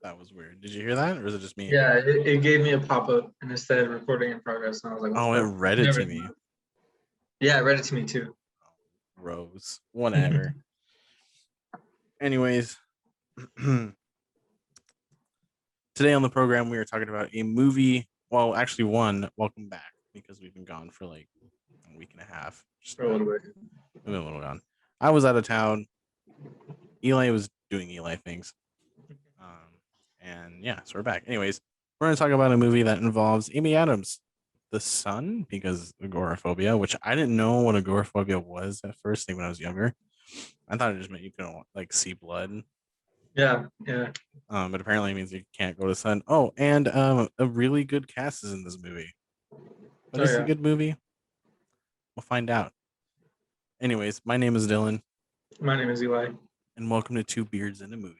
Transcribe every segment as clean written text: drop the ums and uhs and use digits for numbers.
That was weird. Did you hear that, or is it just me? Yeah, it gave me a pop-up and it said recording in progress, and I was like, Oh, it read it to me. Yeah, it read it to me too. Rose. Whatever. Anyways, today on the program, we are talking about a movie. Well, actually, one. Welcome back, because we've been gone for like a week and a half. For a little bit. We've been a little gone. I was out of town. Eli was doing Eli things. And yeah, so we're back. Anyways, we're going to talk about a movie that involves Amy Adams, the son, because agoraphobia, which I didn't know what agoraphobia was at first, when I was younger. I thought it just meant you couldn't like see blood. Yeah. But apparently it means you can't go to sun. Oh, and a really good cast is in this movie. But is it a good movie? We'll find out. Anyways, my name is Dylan. My name is Eli. And welcome to Two Beards in a Movie.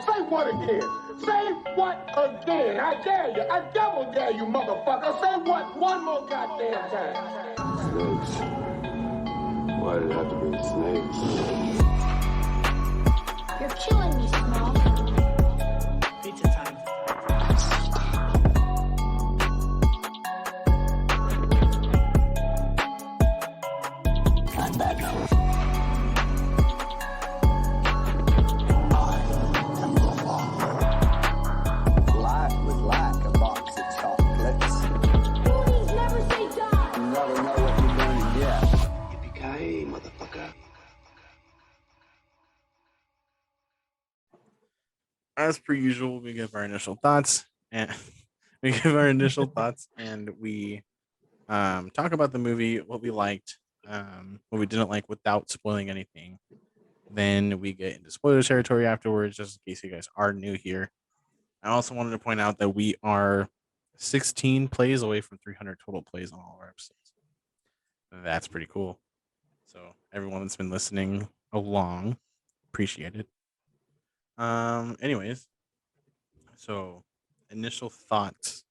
Say what again? Say what again? I dare you. I double dare you, motherfucker. Say what one more goddamn time. Snakes. Why did it have to be snakes? You're killing me, Small. Pizza time. I'm back now. As per usual, we give our initial thoughts and we talk about the movie, what we liked, what we didn't like without spoiling anything. Then we get into spoiler territory afterwards, just in case you guys are new here. I also wanted to point out that we are 16 plays away from 300 total plays on all our episodes. That's pretty cool. So everyone that's been listening along, appreciate it. Anyways, so initial thoughts.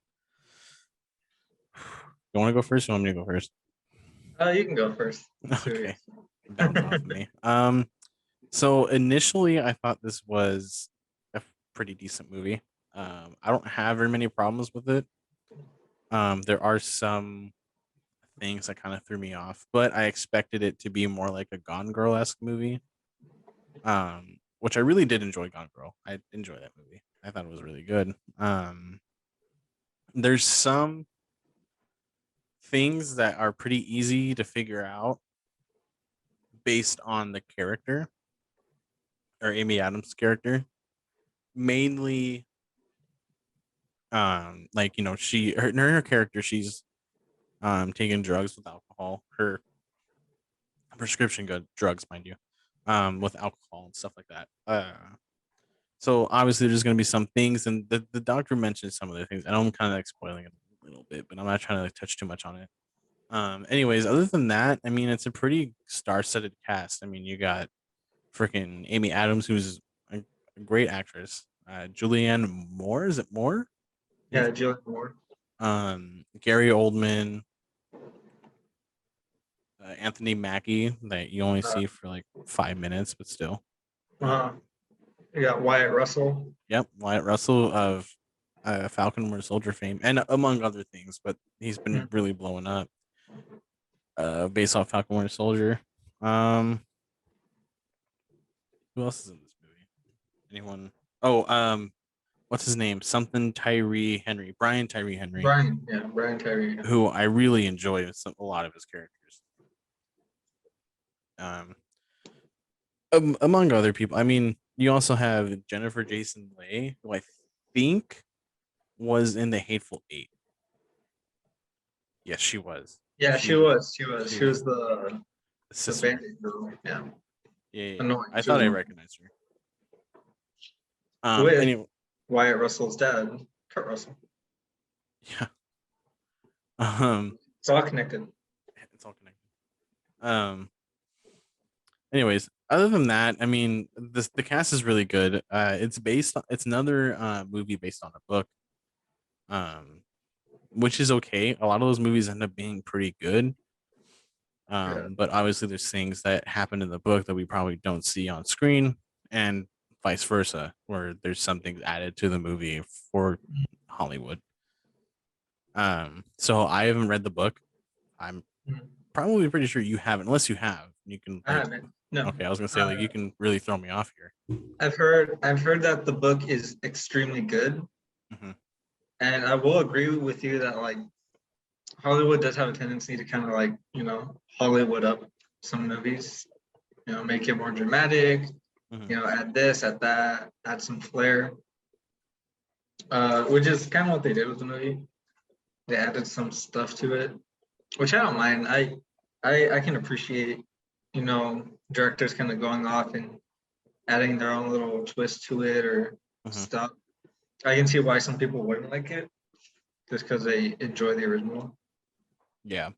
You want to go first, or you want me to go first? You can go first. Okay. Bounce off of me. So initially I thought this was a pretty decent movie. I don't have very many problems with it. There are some things that kind of threw me off, but I expected it to be more like a Gone Girl-esque movie. Which I really did enjoy Gone Girl. I enjoyed that movie. I thought it was really good. There's some things that are pretty easy to figure out based on the character, or Amy Adams' character. Mainly, like, you know, her character, she's taking drugs with alcohol. Her prescription good drugs, mind you. With alcohol and stuff like that. So obviously there's going to be some things, and the doctor mentioned some of the things. I know I'm kind of like spoiling it a little bit, but I'm not trying to like touch too much on it. Anyways, other than that, I mean, it's a pretty star-studded cast. I mean, you got freaking Amy Adams, who's a great actress. Julianne Moore, is it Moore? Yeah, Julianne Moore. Gary Oldman. Anthony Mackie, that you only see for like 5 minutes, but still. You got Wyatt Russell. Yep, Wyatt Russell of Falcon Winter Soldier fame, and among other things, but he's been really blowing up based off Falcon Winter Soldier. Who else is in this movie? Anyone? Oh, what's his name? Something Tyree Henry. Brian Tyree Henry. Brian Tyree. Who I really enjoy a lot of his characters. Among other people. I mean, you also have Jennifer Jason Leigh, who I think was in The Hateful Eight. Yes, she was. Yeah, she was. She was the bandit girl. Yeah. Yeah. Annoying. I thought I recognized her. Anyway, Wyatt Russell's dad, Kurt Russell. Yeah. It's all connected. Anyways, other than that, I mean, the cast is really good. It's another movie based on a book, which is okay. A lot of those movies end up being pretty good. But obviously there's things that happen in the book that we probably don't see on screen, and vice versa, where there's something added to the movie for Hollywood. So I haven't read the book. I'm probably pretty sure you haven't, unless you have. You can. I Like, haven't. No. okay, I was gonna say like you can really throw me off here. I've heard that the book is extremely good, Mm-hmm. and I will agree with you that like Hollywood does have a tendency to kind of like Hollywood up some movies, make it more dramatic, Mm-hmm. add this, add that, add some flair, which is kind of what they did with the movie. They added some stuff to it, which I don't mind. I can appreciate, directors kind of going off and adding their own little twist to it or stuff. I can see why some people wouldn't like it, just because they enjoy the original. Yeah.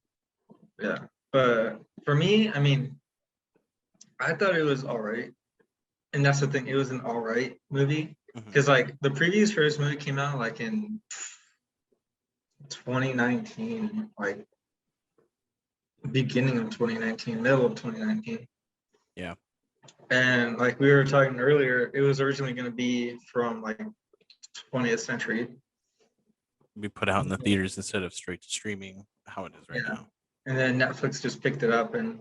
Yeah, but for me, I mean, I thought it was all right, and that's the thing. It was an all right movie because like the previous first movie came out like in 2019, like beginning of 2019, middle of 2019. Yeah. And like we were talking earlier, it was originally going to be from like 20th century. Be put out in the theaters instead of straight to streaming, how it is right now. And then Netflix just picked it up, and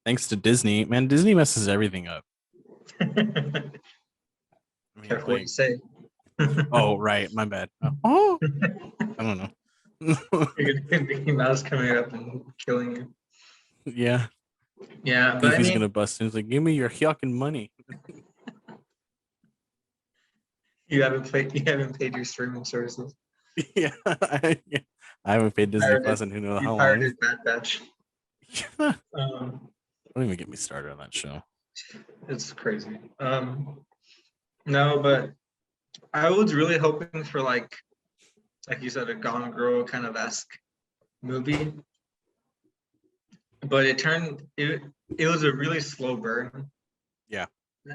thanks to Disney, man, Disney messes everything up. I mean, careful what you say. Oh, right, my bad. Oh, I don't know. You're gonna get Mickey Mouse coming up and killing you. Yeah. Yeah, but Goofy's gonna bust in. He's like, give me your yucking money. You haven't paid your streaming services. Yeah, I haven't paid Disney Plus in who knows how long. Pirated Bad Batch. Don't even get me started on that show. It's crazy. No, but I was really hoping for like you said, a Gone Girl kind of esque movie, but it was a really slow burn. Yeah.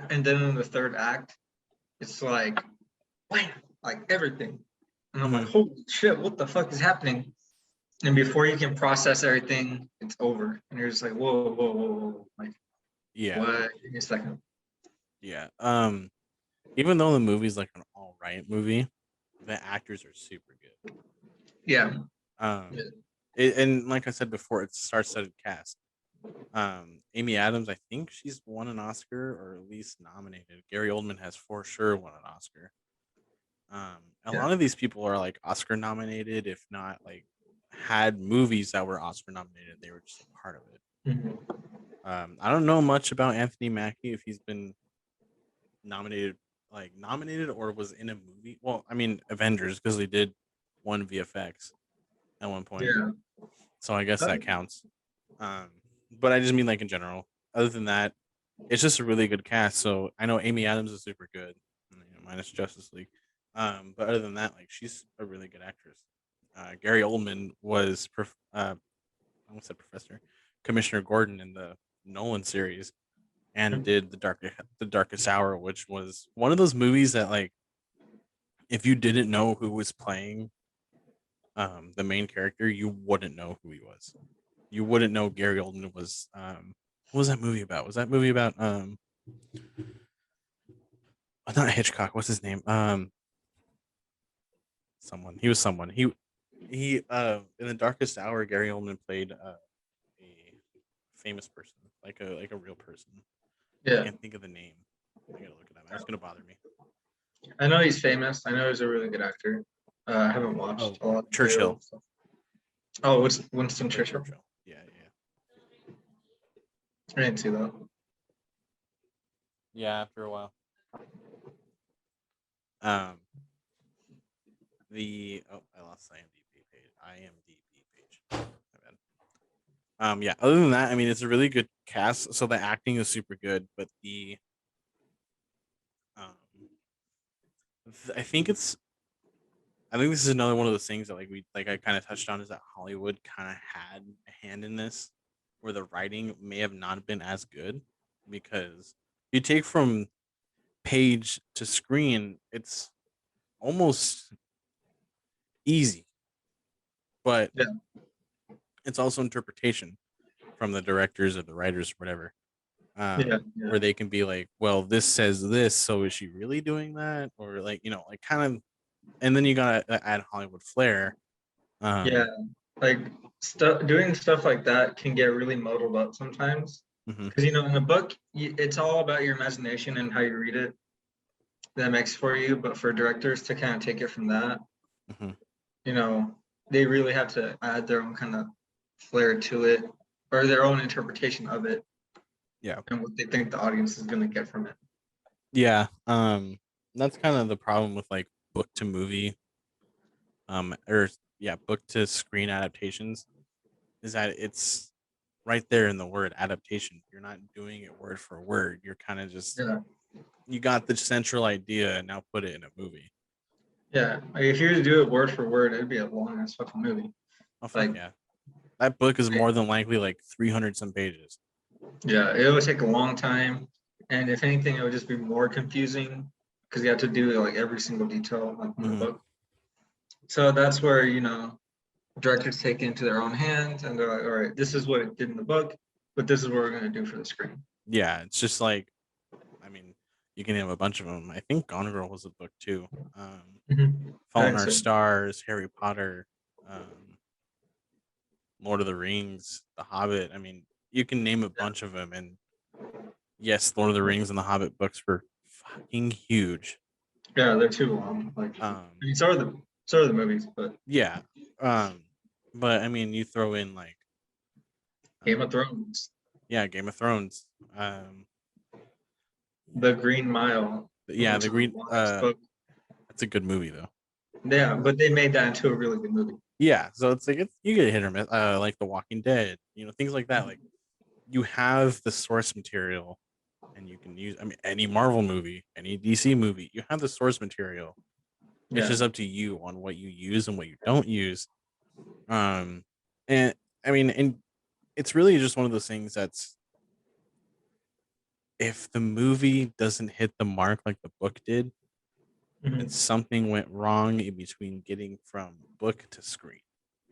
And then in the third act, it's like, wham, like everything. And I'm like, holy shit, what the fuck is happening? And before you can process everything, it's over. And you're just like, whoa, whoa, whoa, whoa. Like, yeah. What? Give me a second. Yeah. Even though the movie's like an all right movie, the actors are super good. Yeah. And like I said before, it's star-studded cast. Amy Adams, I think she's won an Oscar or at least nominated. Gary Oldman has for sure won an Oscar. A lot of these people are like Oscar nominated, if not like had movies that were Oscar nominated. They were just a part of it. I don't know much about Anthony Mackie, if he's been nominated or was in a movie. Well, I mean Avengers, because they did one VFX at one point. Yeah. So I guess that counts. But I just mean like in general. Other than that, it's just a really good cast. So I know Amy Adams is super good, minus Justice League. But other than that, like she's a really good actress. Gary Oldman was I almost said Professor Commissioner Gordon in the Nolan series, and did the Darkest Hour, which was one of those movies that like if you didn't know who was playing the main character, you wouldn't know who he was. You wouldn't know Gary Oldman was what was that movie about? Was that movie about not Hitchcock, what's his name? Someone. He was someone. He in the Darkest Hour, Gary Oldman played a famous person, like a real person. Yeah. I can't think of the name. I gotta look it up. That's gonna bother me. I know he's famous. I know he's a really good actor. I haven't watched a lot of Churchill. Oh, Winston Churchill. Yeah. I didn't see that. Yeah, after a while. I lost the IMDb page. My bad. Yeah. Other than that, I mean, it's a really good cast. So the acting is super good, but I think this is another one of those things that I kind of touched on, is that Hollywood kind of had a hand in this, where the writing may have not been as good, because you take from page to screen, it's almost easy, but it's also interpretation from the directors or the writers or whatever. where they can be like, well, this says this, so is she really doing that? Or like, like kind of, and then you gotta add Hollywood flair. Yeah, like doing stuff like that can get really muddled up sometimes. Mhm. Because in a book, it's all about your imagination and how you read it. That makes for you, but for directors to kind of take it from that, Mhm. They really have to add their own kind of flair to it, or their own interpretation of it. Yeah. And what they think the audience is going to get from it. Yeah. That's kind of the problem with like book to movie, or book to screen adaptations, is that it's right there in the word adaptation. You're not doing it word for word. You're kind of just, Yeah. you got the central idea and now put it in a movie. Yeah. Like if you were to do it word for word, it'd be a long ass fucking movie. Oh fuck yeah. That book is more than likely like 300 some pages. Yeah, it would take a long time, and if anything, it would just be more confusing because you have to do like every single detail like in the book. So that's where directors take it into their own hands, and they're like, all right, this is what it did in the book, but this is what we're gonna do for the screen. Yeah, it's just like, I mean, you can have a bunch of them. I think Gone Girl was a book too. Fault in Our Stars, Harry Potter, Lord of the Rings, The Hobbit. I mean, you can name a bunch of them, and yes, Lord of the Rings and The Hobbit books were fucking huge. Yeah, they're too long. Like, so are the movies, but yeah, but I mean, you throw in like Game of Thrones. Yeah, Game of Thrones. The Green Mile. Yeah, the Green. That's a good movie though. Yeah, but they made that into a really good movie. Yeah, so it's like you get hit or miss, like The Walking Dead, things like that. Like you have the source material, and you can use. I mean, any Marvel movie, any DC movie, you have the source material. It's just up to you on what you use and what you don't use. And I mean, and it's really just one of those things that's, if the movie doesn't hit the mark like the book did, and something went wrong in between getting from book to screen.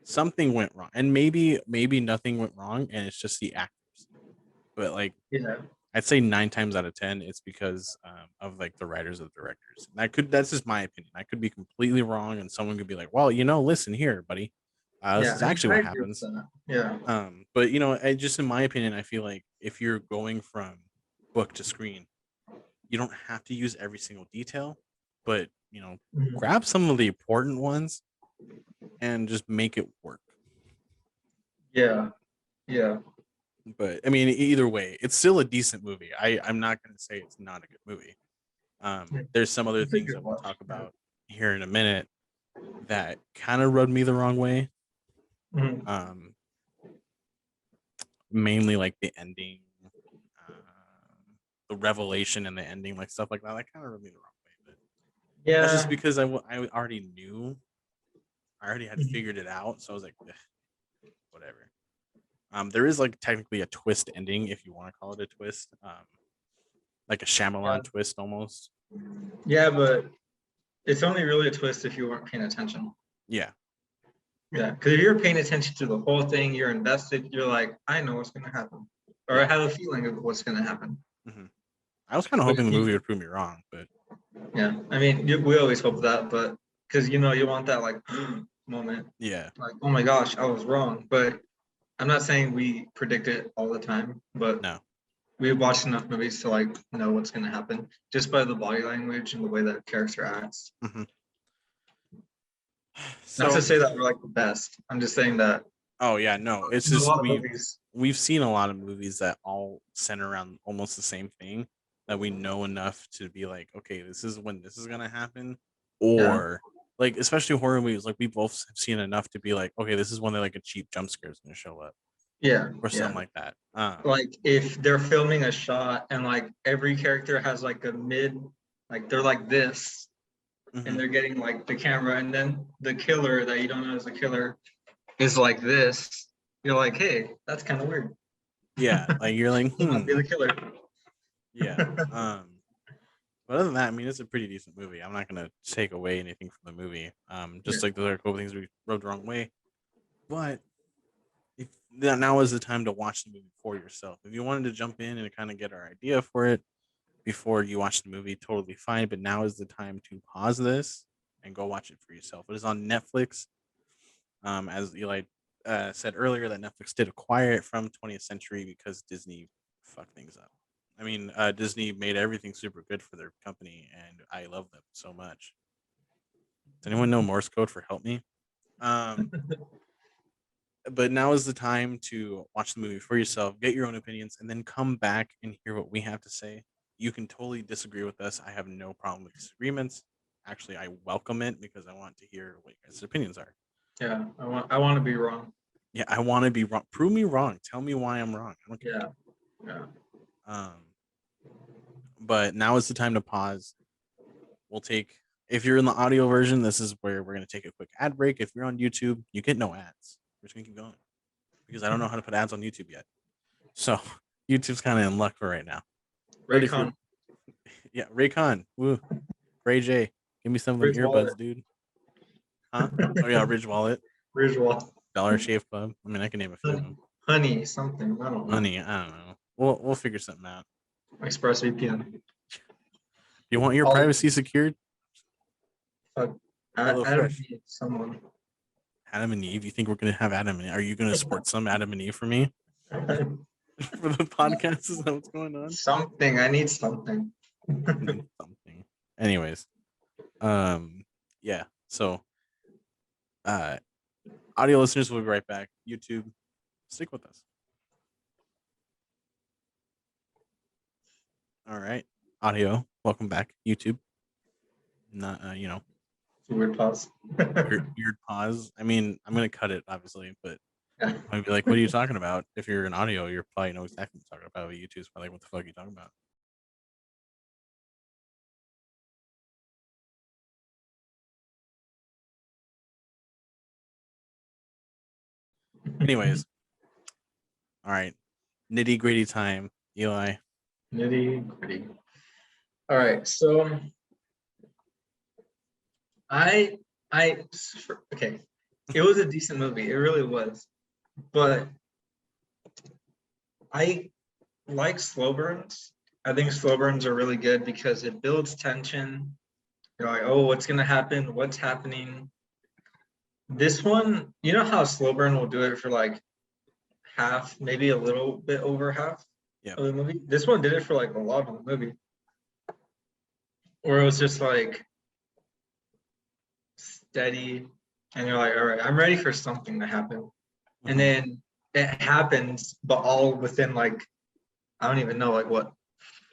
Something went wrong, and maybe nothing went wrong, and it's just the actors. But like, I'd say 9 times out of 10, it's because of like the writers or the directors. And that's just my opinion. I could be completely wrong, and someone could be like, "Well, listen here, buddy. This is actually what happens." Yeah. But just in my opinion, I feel like if you're going from book to screen, you don't have to use every single detail, but grab some of the important ones and just make it work. Yeah. But I mean, either way, it's still a decent movie. I'm not going to say it's not a good movie. There's some other things that we'll talk about here in a minute that kind of rubbed me the wrong way. Mainly like the ending, the revelation and the ending, like stuff like that. That kind of rubbed me the wrong way. But that's just because I already knew. I already had figured it out, so I was like, whatever. There is like technically a twist ending, if you want to call it a twist, like a Shyamalan twist almost. Yeah, but it's only really a twist if you weren't paying attention. Yeah. Yeah, because if you're paying attention to the whole thing, you're invested. You're like, I know what's going to happen, or I have a feeling of what's going to happen. I was kind of hoping the movie would prove me wrong, but yeah, I mean, we always hope that, but because you want that like moment. Yeah. Like, oh my gosh, I was wrong. But I'm not saying we predict it all the time, but no, we watched enough movies to like know what's going to happen just by the body language and the way that character acts. So, not to say that we're like the best. I'm just saying that. Oh yeah, no, it's just we've seen a lot of movies that all center around almost the same thing, that we know enough to be like, okay, this is when this is gonna happen, or like especially horror movies, like we both have seen enough to be like, okay, this is when like a cheap jump scare is gonna show up, or something like that. Like if they're filming a shot and like every character has like a mid, like they're like this. And they're getting like the camera, and then the killer that you don't know is the killer is like this. You're like, hey, that's kind of weird. Yeah, like you're like, Be the killer. Yeah. But other than that, I mean, it's a pretty decent movie. I'm not gonna take away anything from the movie. Just like the other couple things we rubbed the wrong way, but now is the time to watch the movie for yourself. If you wanted to jump in and kind of get our idea for it before you watch the movie, totally fine. But now is the time to pause this and go watch it for yourself. It is on Netflix. As Eli said earlier, that Netflix did acquire it from 20th Century because Disney fucked things up. I mean, Disney made everything super good for their company, and I love them so much. Does anyone know Morse code for help me? Um, but now is the time to watch the movie for yourself, get your own opinions, and then come back and hear what we have to say. You can totally disagree with us. I have no problem with disagreements. Actually, I welcome it because I want to hear what your guys' opinions are. Yeah, I want to be wrong. Yeah, I want to be wrong. Prove me wrong. Tell me why I'm wrong. I don't care. Yeah. But now is the time to pause. We'll take, if you're in the audio version, this is where we're going to take a quick ad break. If you're on YouTube, you get no ads. We're just going to keep going because I don't know how to put ads on YouTube yet. So YouTube's kind of in luck for right now. Raycon. Yeah, Raycon. Woo. Ray J. Give me some of them Ridge earbuds, Wallet. dude. Huh? Oh yeah, Ridge Wallet. Ridge Wallet. Dollar Shave Club. I mean, I can name a few of them. Honey, something. I don't know. Honey, I don't know. We'll figure something out. ExpressVPN. You want your All- privacy secured? Fuck. Hello, I don't Fresh. need someone. Adam and Eve. You think we're gonna have Adam and Eve? Are you gonna support some Adam and Eve for me for the podcast? Is that what's going on? Something. I need something. Something. Anyways, yeah. So, audio listeners, we'll be right back. YouTube, stick with us. All right, audio. Welcome back, YouTube. Not, It's a weird pause. weird pause. I mean, I'm gonna cut it obviously, but Yeah. I'd be like, "What are you talking about?" If you're in audio, you're probably know exactly what I'm talking about. But YouTube's probably like, "What the fuck are you talking about?" Anyways, all right, nitty gritty time, Eli. Nitty gritty. All right, so I okay, it was a decent movie. It really was, but I like slow burns. I think slow burns are really good because it builds tension. You're like, oh, what's gonna happen? What's happening? This one, you know how slow burn will do it for like half, maybe a little bit over half Yeah. of the movie. This one did it for like a lot of the movie, where it was just like steady, and you're like, all right, I'm ready for something to happen, and then it happens, but all within like, I don't even know, like what,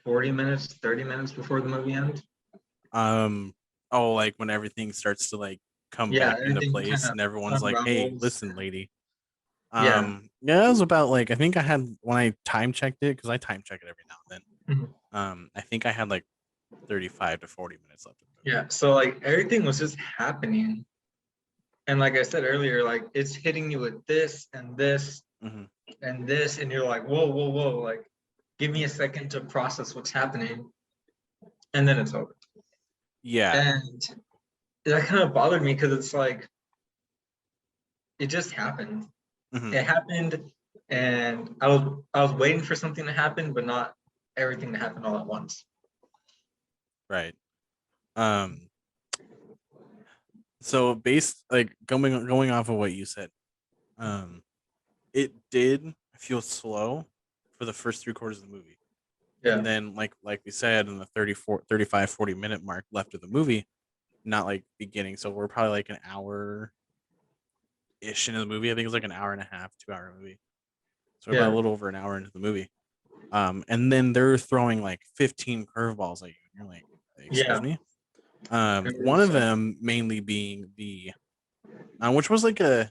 40 minutes, 30 minutes before the movie ends. Oh, like when everything starts to like come Yeah, back into everything place kinda and everyone's like, "Hey, unravels. listen, lady." Yeah. Yeah, it was about like I think I had when I time checked it because I time check it every now and then. Mhm. I think I had like 35 to 40 minutes left. Yeah, so like everything was just happening, and like I said earlier, like it's hitting you with this and this Mhm. and this, and you're like, whoa, whoa, whoa, like give me a second to process what's happening, and then it's over. Yeah. And that kind of bothered me because it's like it just happened. Mhm. It happened, and I was waiting for something to happen, but not everything to happen all at once. Right. So based like going off of what you said, it did feel slow for the first 3 quarters of the movie. Yeah. And then like we said in the 35 40 minute mark left of the movie, not like beginning, so we're probably like an hour ish into the movie. I think it's like an hour and a half, 2 hour movie, so we're about a little over an hour into the movie. And then they're throwing like 15 curveballs at you and you're like, excuse me. One of them mainly being the which was like a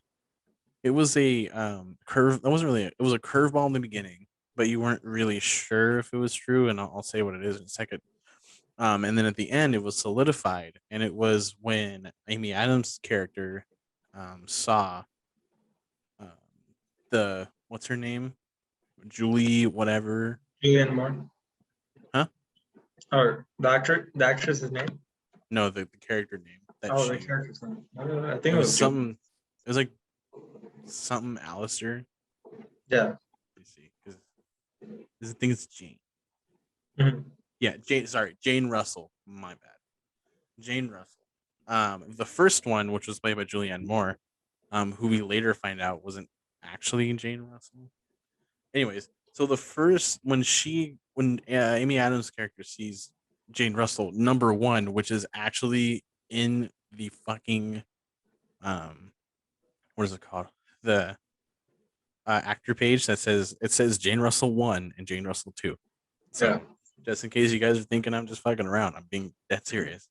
curve. That wasn't really it was a curveball in the beginning, but you weren't really sure if it was true, and I'll say what it is in a second. And then at the end, it was solidified, and it was when Amy Adams' character saw the what's her name, Julie, whatever. Julianne Moore. Huh? Or the actress's name? No, the character name. Oh, the character's name. I think it was something. It was like something Alistair. Yeah. Let me see, because I think it's Jane. Mhm. Yeah, Jane. Sorry, Jane Russell. My bad. Jane Russell. The first one, which was played by Julianne Moore, who we later find out wasn't actually Jane Russell. Anyways, so the first when Amy Adams' character sees Jane Russell number one, which is actually in the fucking what is it called, the actor page that says Jane Russell 1 and Jane Russell 2. So Yeah. just in case you guys are thinking I'm just fucking around, I'm being dead serious.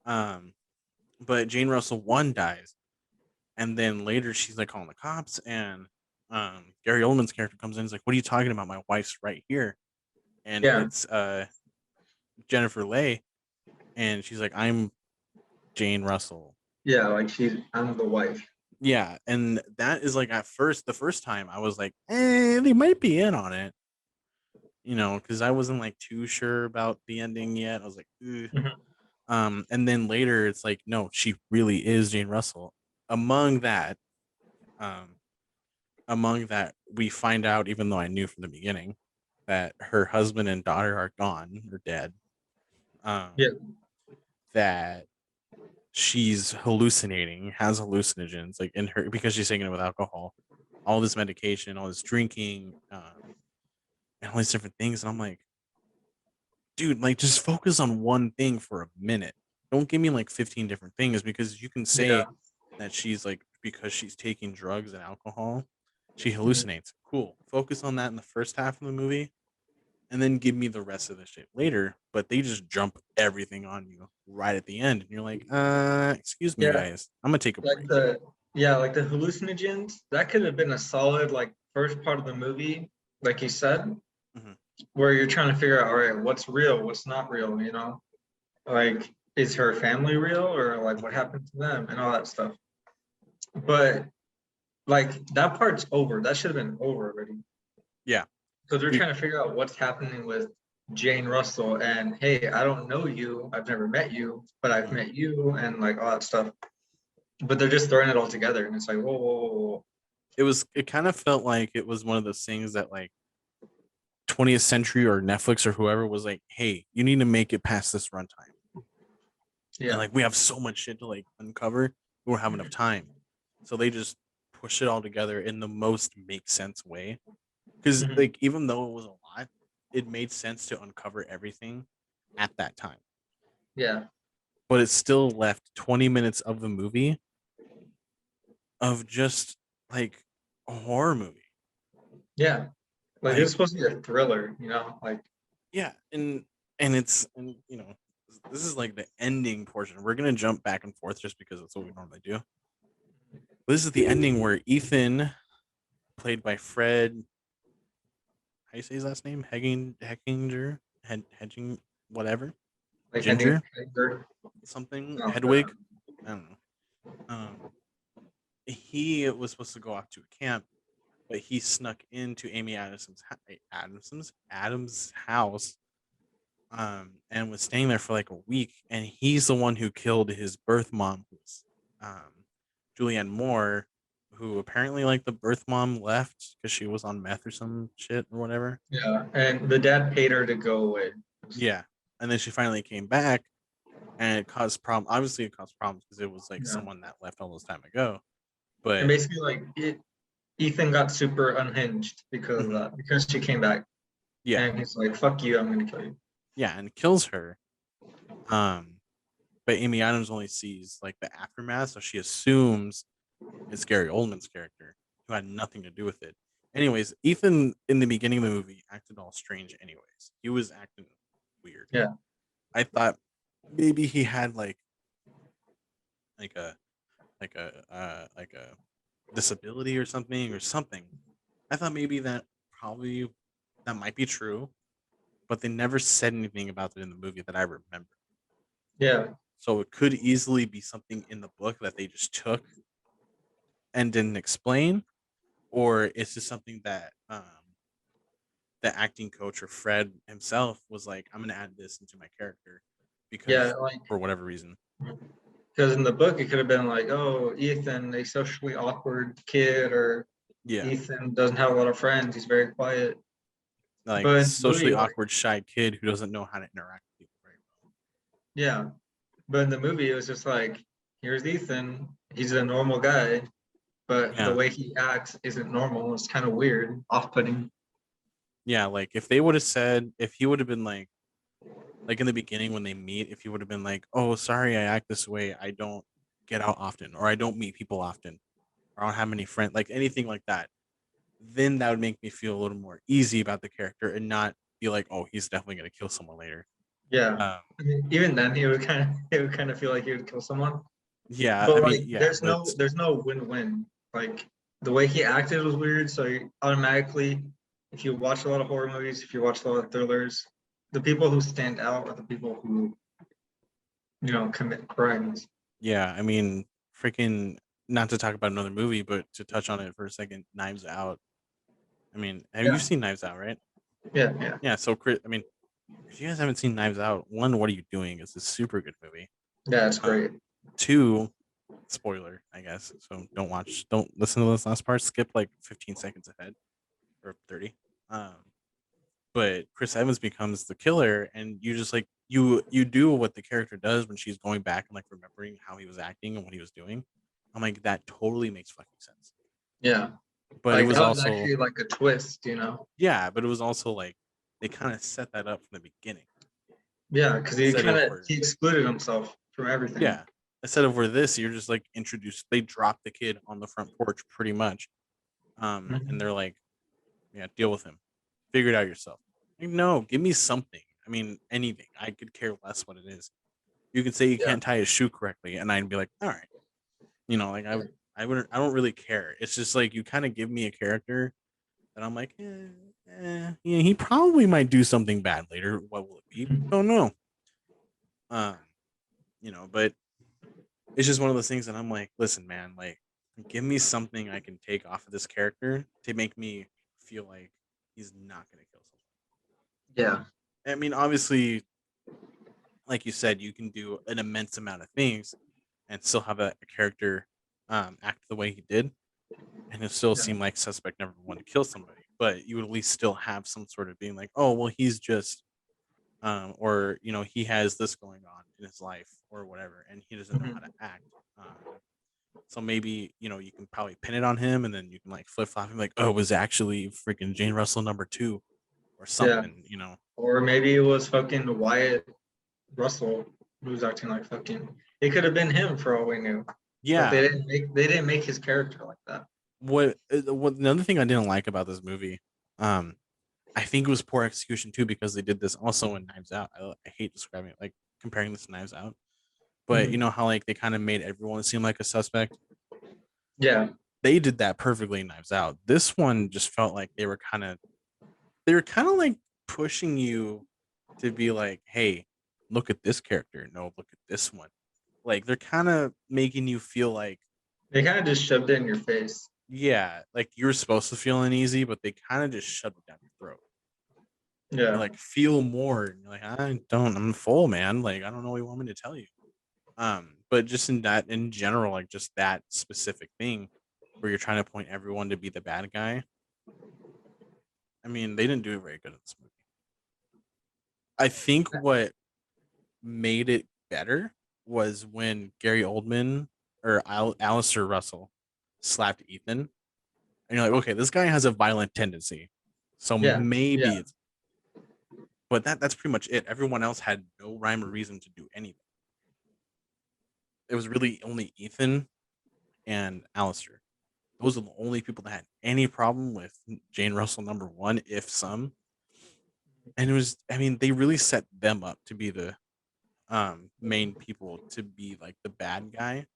But Jane Russell 1 dies, and then later she's like calling the cops, and Gary Oldman's character comes in. He's like, "What are you talking about? My wife's right here," and Yeah. it's Jennifer Leigh, and she's like, "I'm Jane Russell." Yeah, like I'm the wife. Yeah, and that is like the first time I was like, they might be in on it, because I wasn't like too sure about the ending yet. I was like, ugh. Mhm. And then later it's like, no, she really is Jane Russell. Among that, um, we find out, even though I knew from the beginning, that her husband and daughter are gone or dead. Yeah. That she's hallucinating, has hallucinogens, like in her, because she's taking it with alcohol, all this medication, all this drinking, and all these different things. And I'm like, dude, like just focus on one thing for a minute. Don't give me like 15 different things, because you can say Yeah. that she's like, because she's taking drugs and alcohol, she Mhm. hallucinates. Cool. Focus on that in the first half of the movie, and then give me the rest of the shit later. But they just jump everything on you right at the end, and you're like, excuse me, Yeah. guys, I'm gonna take a Like break. like the hallucinogens, that could have been a solid like first part of the movie, like you said, Mhm. where you're trying to figure out, all right, what's real, what's not real, Like, is her family real, or like what happened to them and all that stuff. But like that part's over. That should have been over already. Yeah. Because they're We- trying to figure out what's happening with Jane Russell, and hey, I don't know you, I've never met you, but I've Mhm. met you, and like all that stuff. But they're just throwing it all together, and it's like, whoa, whoa, whoa, whoa. it kind of felt like it was one of those things that like 20th Century or Netflix or whoever was like, hey, you need to make it past this runtime. Yeah. And like we have so much shit to like uncover, we don't have enough time. So they just push it all together in the most make sense way. Because Mhm. like even though it was a lot, it made sense to uncover everything at that time. Yeah. But it still left 20 minutes of the movie of just like a horror movie. Yeah. Like Like, it's supposed to be a thriller, like yeah, and it's, and this is like the ending portion. We're gonna jump back and forth just because that's what we normally do. This is the ending where Ethan, played by Fred, how you say his last name? Heckinger, Hedging, whatever, ending Ginger, something, oh, Hedwig. I don't know. He was supposed to go off to a camp, but he snuck into Amy Adams' house, and was staying there for like a week. And he's the one who killed his birth mom, who's Julianne Moore, who apparently like the birth mom left because she was on meth or some shit or whatever. yeah. And the dad paid her to go away. Yeah, and then she finally came back, and it caused problem. Obviously, it caused problems because it was like Yeah. someone that left all this time ago. And But basically Ethan got super unhinged because of that, because she came back. yeah, And he's like, fuck you, I'm gonna kill you. yeah, and kills her. But Amy Adams only sees like the aftermath, so she assumes it's Gary Oldman's character, who had nothing to do with it. Anyways, Ethan in the beginning of the movie acted all strange. Anyways, he was acting weird. Yeah. I thought maybe he had like a like a disability or something or something. I thought maybe that might be true, but they never said anything about it in the movie that I remember. Yeah. So it could easily be something in the book that they just took and didn't explain, or it's just something that the acting coach or Fred himself was like, I'm gonna add this into my character Yeah, because like for whatever reason. because in the book it could have been like, oh, Ethan, a socially awkward kid, or Yeah, Ethan doesn't have a lot of friends. He's very quiet. like But in the socially movie, like, awkward, shy kid who doesn't know how to interact with people very well. yeah. But in the movie, it was just like, here's Ethan. He's a normal guy, but the Yeah, way he acts isn't normal. It's kind of weird, off-putting. yeah. Like if they would have said, if he would have been like in the beginning when they meet, if he would have been like, "Oh, sorry, I act this way. I don't get out often, or I don't meet people often, or I don't have many friends," like anything like that, then that would make me feel a little more easy about the character and not be like, "Oh, he's definitely gonna kill someone later." Yeah. Um, I mean, even then, he would kind of feel like he would kill someone. yeah, I But mean, like, yeah, but there's no win-win. Like the way he acted was weird. So you automatically, if you watch a lot of horror movies, if you watch a lot of thrillers, the people who stand out are the people who, commit crimes. yeah, I mean, freaking. Not to talk about another movie, but to touch on it for a second, Knives Out. I mean, have you Yeah, seen Knives Out, right? yeah, yeah, Yeah. So, Chris, I mean, if you guys haven't seen Knives Out, one, what are you doing? It's a super good movie. yeah. It's Um, great. two, spoiler, I guess. So don't listen to this last part. Skip like 15 seconds ahead or 30. Um, but Chris Evans becomes the killer, and you just like you do what the character does when she's going back and like remembering how he was acting and what he was doing. I'm like, that totally makes fucking sense. Yeah, But it like was that was also actually like a twist. yeah, but it was also like they kind of set that up from the beginning Yeah, because instead of where he excluded himself from everything. yeah, instead of where this you're just like introduced. They drop the kid on the front porch pretty much, and Mhm. they're like, yeah, deal with him, figure it out yourself. Like, no, give me something. I mean, anything. I could care less what it is. You could say you Yeah, can't tie his shoe correctly, and I'd be like, all right, like yeah. I wouldn't, I don't really care. It's just like you kind of give me a character that I'm like, yeah, he probably might do something bad later. What will it be? Mhm. Don't know. Um, but it's just one of those things that I'm like, listen, man, like, give me something I can take off of this character to make me feel like he's not gonna kill Yeah. someone. I mean, obviously, like you said, you can do an immense amount of things and still have a character act the way he did, and it still Yeah. seem like suspect number one to kill somebody. But you would at least still have some sort of being like, oh, well, he's just, or he has this going on in his life or whatever, and he doesn't know how to Mhm. act. So maybe you can probably pin it on him, and then you can like flip flop him, like, oh, it was actually freaking Jane Russell number two or Yeah. something. Or maybe it was fucking Wyatt Russell who was acting like fucking. It could have been him for all we knew, but Yeah. they didn't make his character like that. What another thing I didn't like about this movie, um, I think it was poor execution too because they did this also in Knives Out. I hate describing it like comparing this to Knives Out, but you Mhm. know how like they kind of made everyone seem like a suspect. Yeah. They did that perfectly in Knives Out. This one just felt like they were kind of like pushing you to be like, hey, look at this character. No, look at this one. Like they're kind of making you feel like, They kind of just shoved it in your face. yeah, like you're supposed to feel uneasy, but they kind of just shoved it down your throat. You're Yeah. like, feel more. And you're like, I don't, I'm full, man. Like, I don't know what you want me to tell you. But just in general, like just that specific thing where you're trying to point everyone to be the bad guy. I mean, they didn't do it very good in this movie. I think what made it better was when Gary Oldman or Alistair Russell slapped Ethan. And you're like, okay, this guy has a violent tendency. So Yeah. maybe Yeah. it's, but that's pretty much it. Everyone else had no rhyme or reason to do anything. It was really only Ethan and Alistair. Those are the only people that had any problem with Jane Russell number one, if some. And it was, I mean, they really set them up to be the main people to be like the bad guy.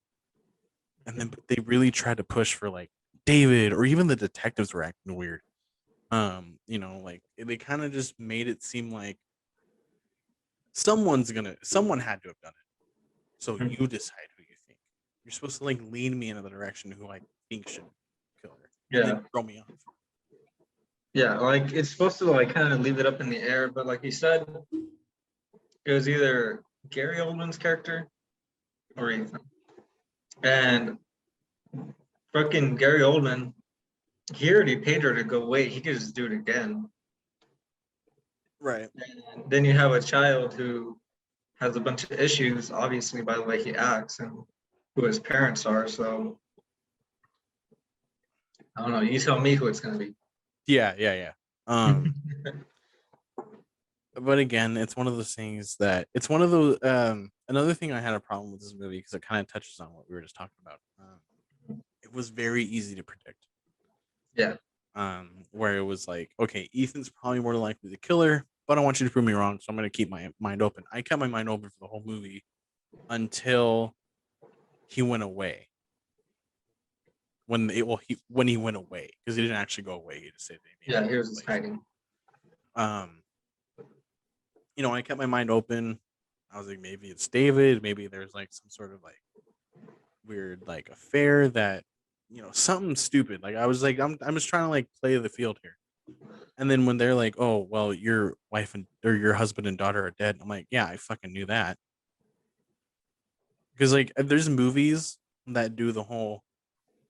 And then they really tried to push for like David or even the detectives were acting weird. Like they kind of just made it seem like someone had to have done it. So Mhm. you decide who you think. You're supposed to like lean me in the direction who I think should kill her. And then Yeah. throw me off. Yeah. Like it's supposed to like kind of leave it up in the air, but like you said, it was either Gary Oldman's character or Ethan. And fucking Gary Oldman he already paid her to go away. He could just do it again. Right. And then you have a child who has a bunch of issues, obviously, by the way he acts and who his parents are. So I don't know. You tell me who it's gonna be. Yeah. But again, it's one of those things that it's one of those. Another thing I had a problem with this movie because it kind of touches on what we were just talking about. It was very easy to predict. Yeah. Where it was like, okay, Ethan's probably more likely the killer, but I want you to prove me wrong, so I'm going to keep my mind open. I kept my mind open for the whole movie until he went away. When he went away, because he didn't actually go away. He just said, Yeah, he was just hiding. I kept my mind open. I was like, maybe it's David. Maybe there's like some sort of like weird like affair that something stupid. Like I was like, I'm just trying to like play the field here. And then when they're like, oh well, your wife or your husband and daughter are dead, I'm like, yeah, I fucking knew that. Because like there's movies that do the whole,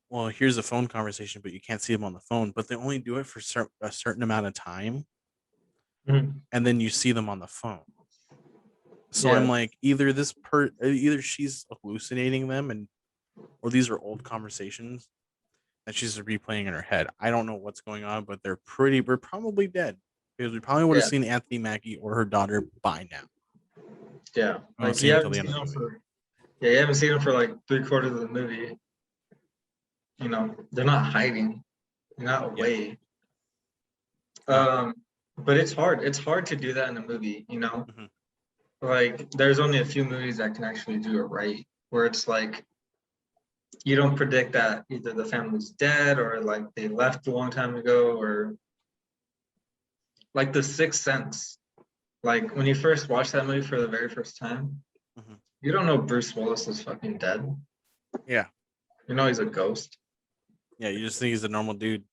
well, here's a phone conversation, but you can't see them on the phone, but they only do it for a certain amount of time, and then you see them on the phone. So I'm like, either either she's hallucinating them, or these are old conversations that she's replaying in her head. I don't know what's going on, but we're probably dead because we probably would have seen Anthony Mackie or her daughter by now. Yeah, I don't like see you him until haven't the end seen of the him movie. you haven't seen him for like 3/4 of the movie. They're not hiding, they're not away. But it's hard. It's hard to do that in a movie. Mhm. Like there's only a few movies that can actually do it right, where it's like you don't predict that either the family's dead or like they left a long time ago, or like The Sixth Sense. Like when you first watch that movie for the very first time, Mhm. you don't know Bruce Willis is fucking dead. Yeah. You know he's a ghost. Yeah, you just think he's a normal dude.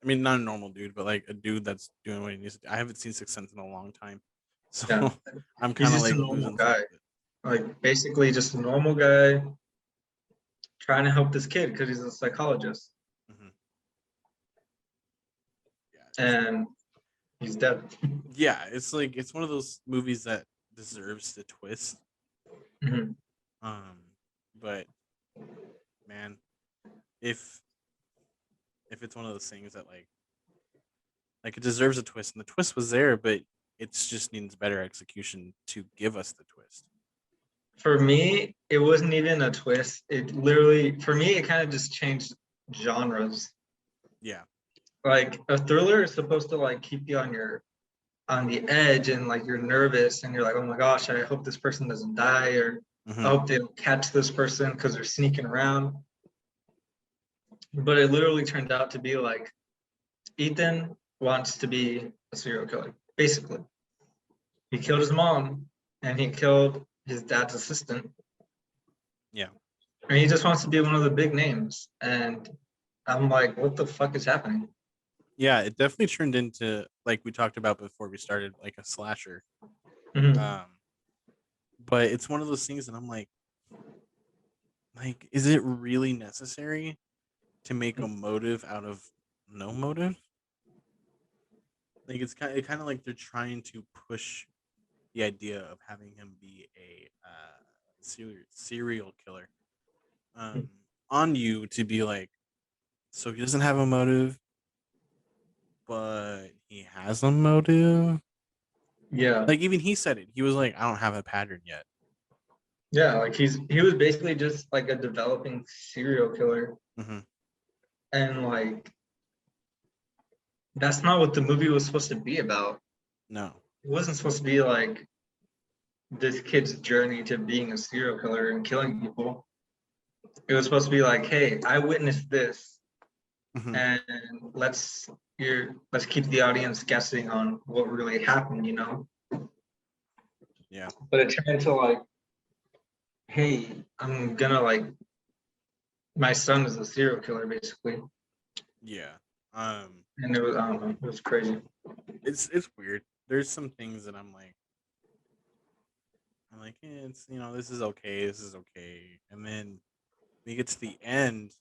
Not a normal dude, but like a dude that's doing what he needs to do. I haven't seen Sixth Sense in a long time, so Yeah. I'm He's kind of just a like normal losing guy. sight of it. Like basically just a normal guy trying to help this kid because he's a psychologist. Mhm. And he's dead. Yeah, it's like it's one of those movies that deserves the twist. Mhm. But man, if it's one of those things that like it deserves a twist, and the twist was there, but it's just needs better execution to give us the twist. For me, it wasn't even a twist. It literally, for me, it kind of just changed genres. Yeah. Like a thriller is supposed to like keep you on the edge and like you're nervous and you're like, oh my gosh, I hope this person doesn't die, or I hope they don't catch this person because they're sneaking around. But it literally turned out to be like Ethan wants to be a serial killer, basically. He killed his mom and he killed his dad's assistant. Yeah. And he just wants to be one of the big names. And I'm like, what the fuck is happening? Yeah, it definitely turned into, like we talked about before we started, like a slasher. Mhm. But it's one of those things that I'm like, is it really necessary to make a motive out of no motive? Like it's kind of like they're trying to push the idea of having him be a serial killer on you to be like, so he doesn't have a motive, but he has a motive. Yeah. Like even he said it. He was like, I don't have a pattern yet. Yeah, like he was basically just like a developing serial killer. Mm-hmm. And like that's not what the movie was supposed to be about. No. It wasn't supposed to be like this kid's journey to being a serial killer and killing people. It was supposed to be like, hey, I witnessed this, Mm-hmm. and let's keep the audience guessing on what really happened, Yeah. But it turned into like, hey, I'm gonna like, my son is a serial killer, basically. Yeah. And it was, I don't know, it was crazy. It's weird. There's some things that I'm like, it's this is okay, and then we get to the end,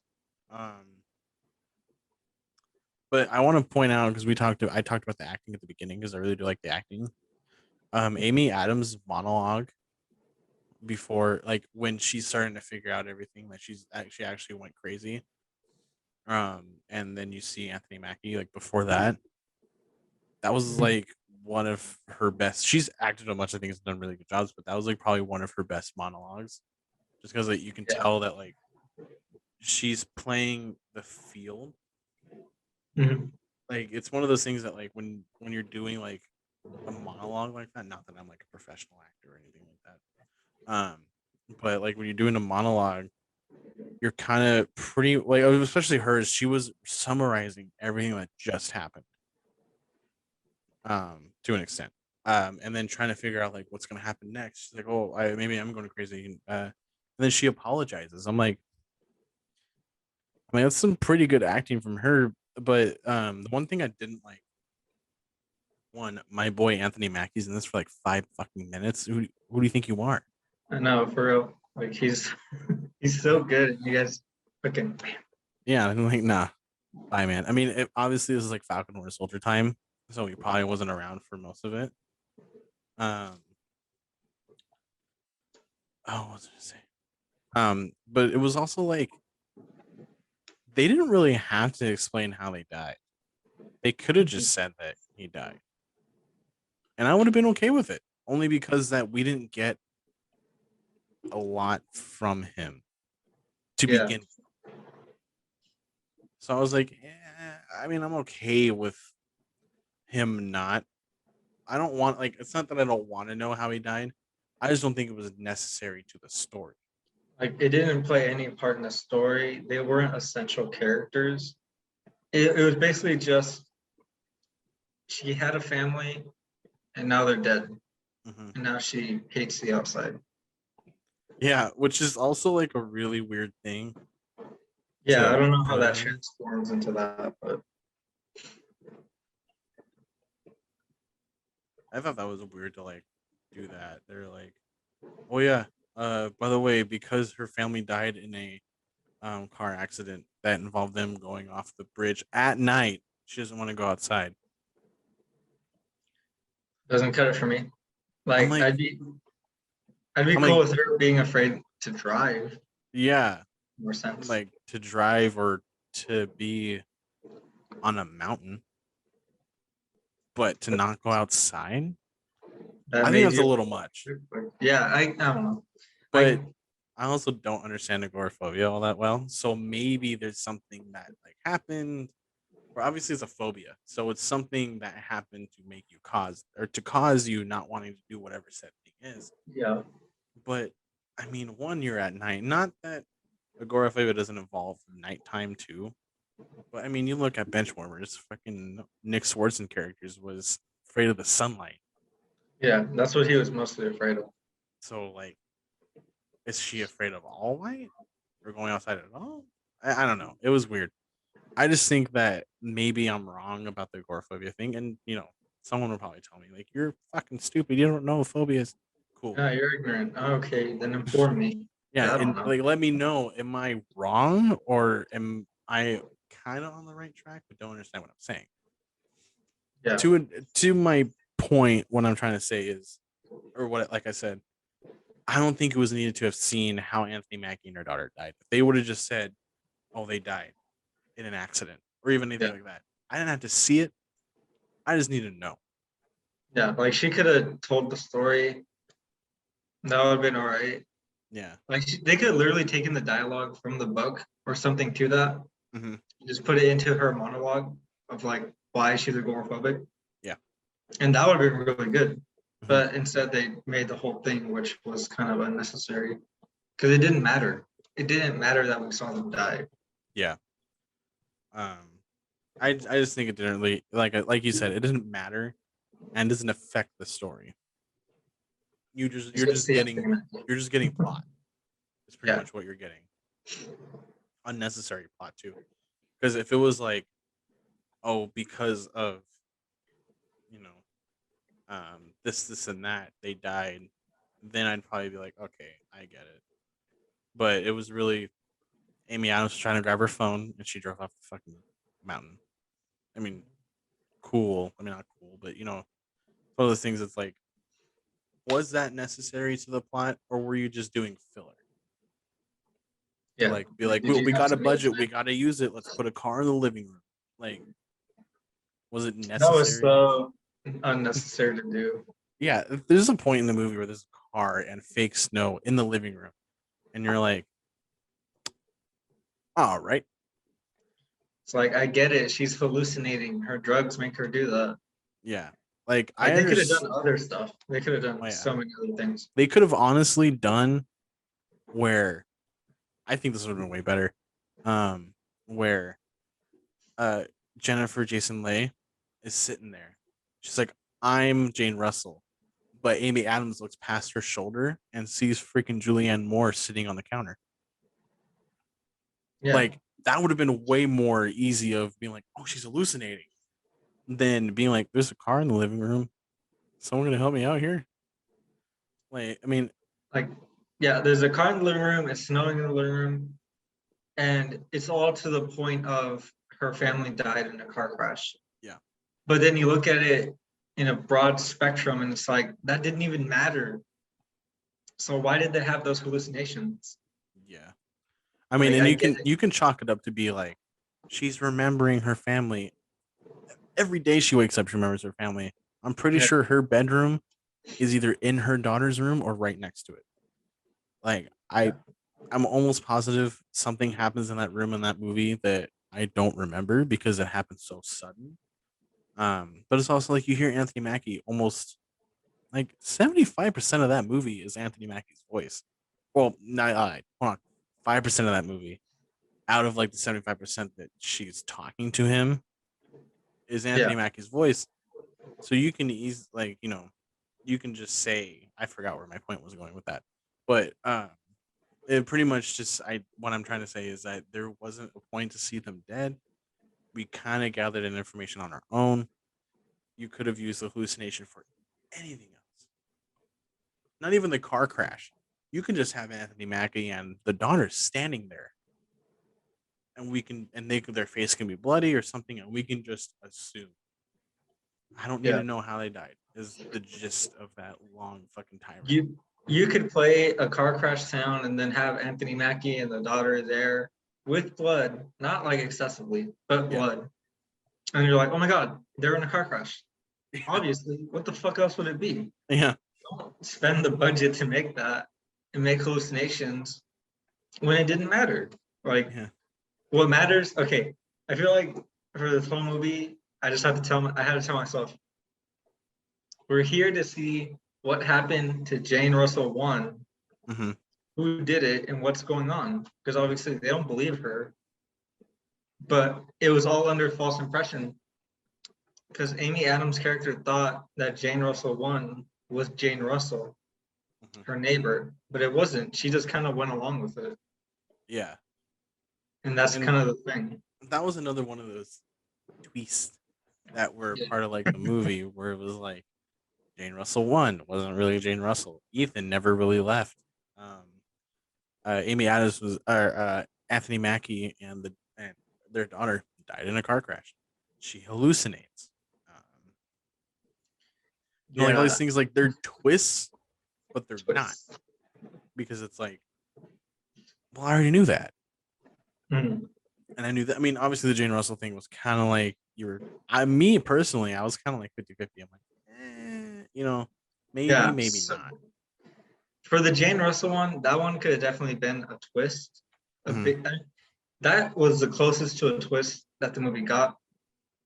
But I want to point out because I talked about the acting at the beginning because I really do like the acting. Amy Adams' monologue before, like when she's starting to figure out everything, that she actually went crazy. And then you see Anthony Mackie like before that. That was like one of her best. She's acted a bunch of things, done really good jobs, but that was like probably one of her best monologues. Just because like you can Yeah. tell that like she's playing the field. Mhm. Like it's one of those things that like when you're doing like a monologue like that, not that I'm like a professional actor or anything like that. But like when you're doing a monologue, you're kind of pretty like especially hers, she was summarizing everything that just happened. To an extent. And then trying to figure out like what's gonna happen next. She's like, "Oh, maybe I'm going crazy." And then she apologizes. I'm like, I mean, that's some pretty good acting from her. But the one thing I didn't like, one, my boy Anthony Mackie's in this for like 5 fucking minutes. Who do you think you are? I know, for real. Like he's he's so good. And you guys fucking Yeah, I'm like, nah, bye, man. I mean, obviously this is like Falcon Winter Soldier time, so he probably wasn't around for most of it. Um, what was I gonna say? But it was also like they didn't really have to explain how they died. They could have just said that he died, and I would have been okay with it. Only because that we didn't get a lot from him to yeah. begin. So I was like, I mean, I'm okay with him not. I don't want like it's not that I don't want to know how he died. I just don't think it was necessary to the story. Like it didn't play any part in the story. They weren't essential characters. It was basically just she had a family and now they're dead. Mm-hmm. And now she hates the outside. Yeah, which is also like a really weird thing. Yeah, I don't know how put that in. transforms into that, but I thought that was weird to like do that. They're like, oh yeah, by the way, because her family died in a car accident that involved them going off the bridge at night, she doesn't want to go outside. doesn't cut it for me. I'm Like like, I'd be I'm cool like, with her being afraid to drive. yeah, More sense. like to drive or to be on a mountain, but to not go outside. That I think made that's a you. little much. Yeah, I don't know. But I also don't understand agoraphobia all that well. So maybe there's something that like happened, or obviously it's a phobia. So it's something that happened to make you cause you not wanting to do whatever said thing is. Yeah, But I mean, one, you're at night. Not that agoraphobia doesn't involve nighttime too. But I mean, you look at Benchwarmers, fucking Nick Swartzen characters was afraid of the sunlight. yeah, that's what he was mostly afraid of. So like, is she afraid of all light or going outside at all? I don't know. It was weird. I just think that maybe I'm wrong about the agoraphobia thing, and someone will probably tell me like you're fucking stupid. You don't know what phobia is. Cool. Yeah, you're ignorant. Okay, then inform me. Yeah, I don't and know. like let me know. Am I wrong or am I kind of on the right track, but don't understand what I'm saying? Yeah, To my point, what I'm trying to say is, or what like I said, I don't think it was needed to have seen how Anthony Mackie and her daughter died. If they would have just said, "Oh, they died in an accident," or even anything yeah, like that, I didn't have to see it. I just need to know. yeah. Like she could have told the story. That would have been all right. Yeah. Like they could have literally taken the dialogue from the book or something to that, Mm-hmm. just put it into her monologue of like why she's agoraphobic, Yeah. and that would have been really good. Mm-hmm. But instead, they made the whole thing, which was kind of unnecessary, because it didn't matter. It didn't matter that we saw them die. Yeah. I just think it didn't really like you said, it doesn't matter and doesn't affect the story. It's just the ending. You're just getting plot. It's pretty Yeah, much what you're getting. Unnecessary plot too. Because if it was like, oh, because of you know, this and that, they died, then I'd probably be like, okay, I get it. But it was really Amy Adams was trying to grab her phone and she drove off the fucking mountain. I mean, cool. I mean, not cool, but one of those things that's like, was that necessary to the plot, or were you just doing filler? To Yeah. like be like, Did you we have got a to make it budget, we fit? got to use it. Let's put a car in the living room. Like, was it That was necessary? so unnecessary to do. Yeah, there's a point in the movie where there's a car and fake snow in the living room, and you're like, all right, It's like I get it. She's hallucinating. Her drugs make her do that. yeah. Like I Like they could have understand. done other stuff. They could have done Oh, yeah. so many other things. They could have honestly done where I think this would have been way better. Where uh Jennifer Jason Leigh is sitting there. She's like, I'm Jane Russell. But Amy Adams looks past her shoulder and sees freaking Julianne Moore sitting on the counter. Yeah. Like that would have been way more easy of being like, oh, she's hallucinating, than being like, there's a car in the living room. Someone gonna help me out here? Like, I mean, Like, yeah, there's a car in the living room, it's snowing in the living room, and it's all to the point of her family died in a car crash. Yeah. But then you look at it in a broad spectrum and it's like that didn't even matter. So why did they have those hallucinations? yeah. I mean, Like, and I you get can it. you can chalk it up to be like, she's remembering her family. Every day she wakes up, she remembers her family. I'm pretty Yeah. sure her bedroom is either in her daughter's room or right next to it. Like I'm almost positive something happens in that room in that movie that I don't remember because it happened so sudden. But it's also like you hear Anthony Mackie almost like 75% of that movie is Anthony Mackie's voice. Well, not hold on. 5% of that movie out of like the 75% that she's talking to him is Anthony Yeah. Mackie's voice. So you can easily you can just say, I forgot where my point was going with that. But it pretty much just what I'm trying to say is that there wasn't a point to see them dead. We kind of gathered an information on our own. You could have used the hallucination for anything else. Not even the car crash. You can just have Anthony Mackie and the daughter standing there, and their face can be bloody or something, and we can just assume. I don't need Yeah. to know how they died. Is the gist of that long fucking tirade. You could play a car crash sound and then have Anthony Mackie and the daughter there with blood, not like excessively, but Yeah. blood. And you're like, oh my God, they're in a car crash. Obviously, what the fuck else would it be? Yeah. Don't spend the budget to make that and make hallucinations when it didn't matter. Like, Yeah. what matters? Okay, I feel like for this whole movie, I had to tell myself, we're here to see what happened to Jane Russell 1, Mm-hmm. who did it, and what's going on. Because obviously they don't believe her, but it was all under false impression. Because Amy Adams' character thought that Jane Russell 1 was Jane Russell, her neighbor, but it wasn't. She just kind of went along with it. Yeah. And that's kind of the thing. That was another one of those twists that were Yeah. part of like the movie where it was like Jane Russell 1 wasn't really Jane Russell. Ethan never really left. Amy Adams was Anthony Mackie and their daughter died in a car crash. She hallucinates. Like all these things, like they're twists, but they're not, because it's like, well, I already knew that. Mhm. And I knew that. I mean, obviously the Jane Russell thing was kind of like me personally, I was kind of like 50-50. I'm like, maybe, Yeah, maybe so not. For the Jane Russell one, that one could have definitely been a twist. That was the closest to a twist that the movie got.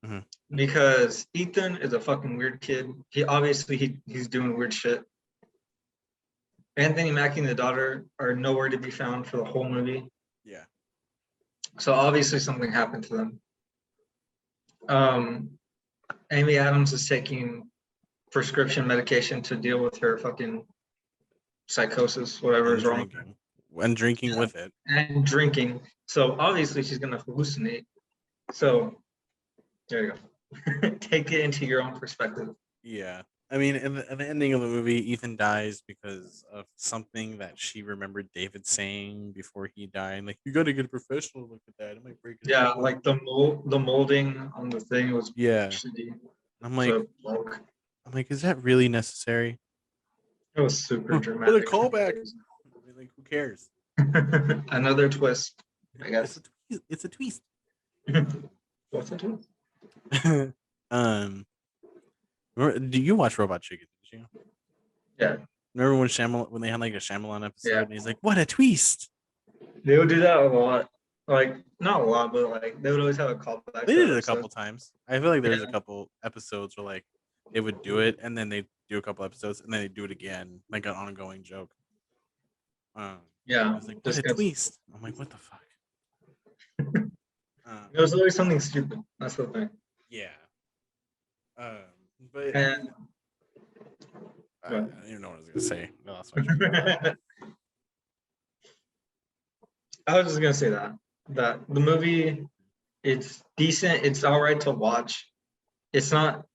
Mhm. Because Ethan is a fucking weird kid. He's doing weird shit. Anthony Mackie and the daughter are nowhere to be found for the whole movie. Yeah. So obviously something happened to them. Amy Adams is taking prescription medication to deal with her fucking psychosis, whatever is wrong with her. And drinking with it. And drinking. So obviously she's gonna hallucinate. So there you go. Take it into your own perspective. Yeah. I mean, in the ending of the movie, Ethan dies because of something that she remembered David saying before he died. Like, you got to get a professional look at that. It might break it. Yeah, like the molding on the thing was Yeah. shitty. I'm like, So broke. is that really necessary? It was super What a dramatic. callback. I mean, like, who cares? Another twist, I guess. It's a twist. What's it? Do you watch Robot Chicken? Did you? Yeah, Remember when they had like a Shyamalan episode Yeah. and he's like, "What a twist!" they would do that a lot. Like not a lot, but like they would always have a callback. They to did the it a episode. couple times. I feel like there was a Yeah. couple episodes where like they would do it and then they do a couple episodes and then they do it again, like an ongoing joke. I Yeah, was like, "What just a 'cause twist!" I'm like, "What the fuck?" it was always something stupid. That's the thing. Yeah. But And I don't even know what I was gonna say. No, that's my I was just gonna say that the movie, it's decent. It's all right to watch. It's not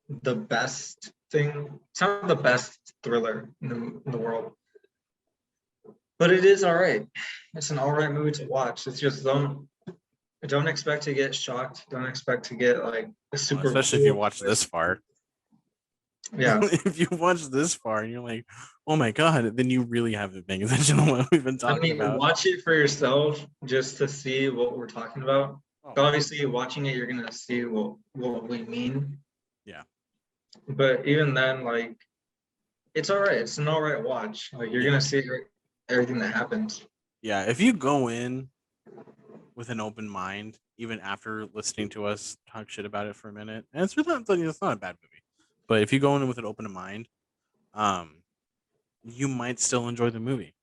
the best thing. It's not the best thriller in the world, but it is all right. It's an all right movie to watch. It's just don't expect to get shocked. Don't expect to get like a super. especially if you cool watch twist. this far. Yeah. If you watch this far and you're like, "Oh my god," then you really haven't been paying attention to what we've been I talking mean, about. watch it for yourself just to see what we're talking about. Oh, Obviously, watching it, you're gonna see what we mean. Yeah. But even then, like, it's all right. It's an all right watch. Like, you're Yeah. gonna see everything that happens. Yeah, if you go in with an open mind, even after listening to us talk shit about it for a minute, and it's really it's not a bad movie, but if you go in with an open mind, you might still enjoy the movie.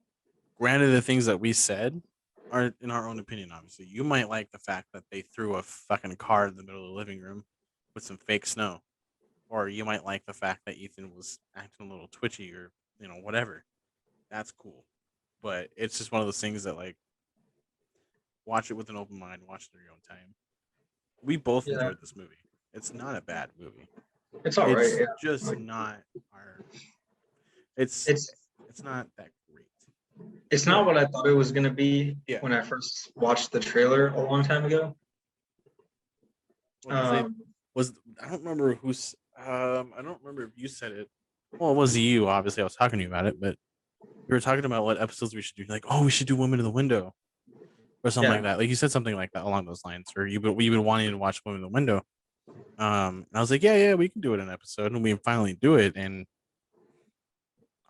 Granted, the things that we said are in our own opinion. Obviously, you might like the fact that they threw a fucking car in the middle of the living room with some fake snow, or you might like the fact that Ethan was acting a little twitchy, or whatever. That's cool, but it's just one of those things that like watch it with an open mind, watch it at your own time. We both Yeah. enjoyed this movie. It's not a bad movie. It's all right. It's Yeah. just Like, not our. It's It's not that great. it's not what I thought it was gonna be Yeah. when I first watched the trailer a long time ago. What was I don't remember who's I don't remember if you said it. Well, it was you. Obviously, I was talking to you about it, but we were talking about what episodes we should do. Like, oh, we should do Women in the Window or something like that. Like you said something like that along those lines, or we've been wanting to watch Women in the Window. And I was like, yeah, we can do it in an episode, and we finally do it. And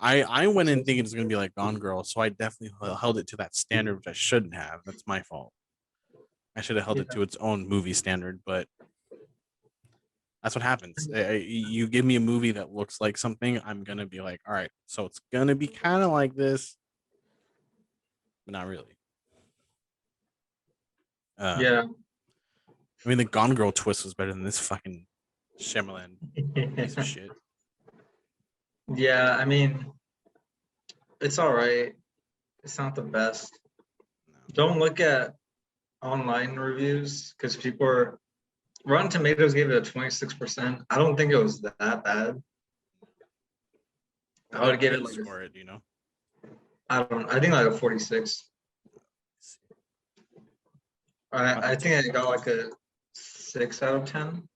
I went in thinking it's gonna be like Gone Girl, so I definitely held it to that standard, which I shouldn't have. That's my fault. I should have held it to its own movie standard, but that's what happens. You give me a movie that looks like something, I'm gonna be like, all right, so it's gonna be kind of like this, but not really. Yeah. I mean, the Gone Girl twist was better than this fucking Shyamalan piece of shit. Yeah, I mean, it's all right. It's not the best. No. Don't look at online reviews because people are. Rotten Tomatoes gave it a 26%. I don't think it was that bad. I would give it like score it, I think like a 46. I think I got like a 6 out of 10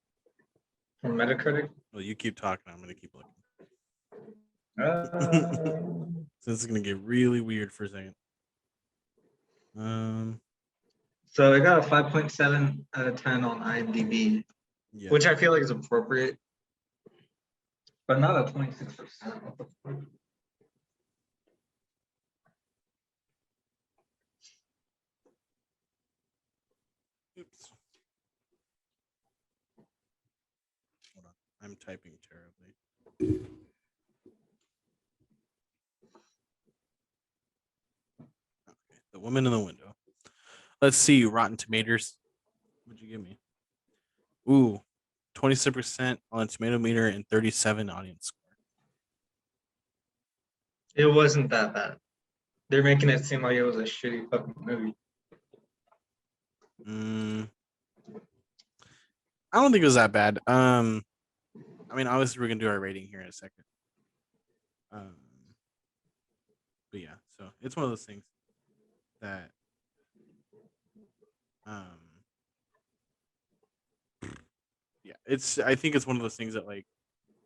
from Metacritic. Well, you keep talking. I'm gonna keep looking. Uh, So this is gonna get really weird for a second. so I got a 5.7 out of 10 on IMDb, Yeah. which I feel like is appropriate, but not a 26%. What the fuck? Oops. Hold on. I'm typing terribly. Okay. The Woman in the Window. Let's see. Rotten Tomatoes. What'd you give me? Ooh, 26% on tomato meter and 37 audience score. It wasn't that bad. They're making it seem like it was a shitty fucking movie. I don't think it was that bad. I mean, obviously, we're gonna do our rating here in a second. Um, but yeah, so it's one of those things that um, yeah, it's. I think it's one of those things that like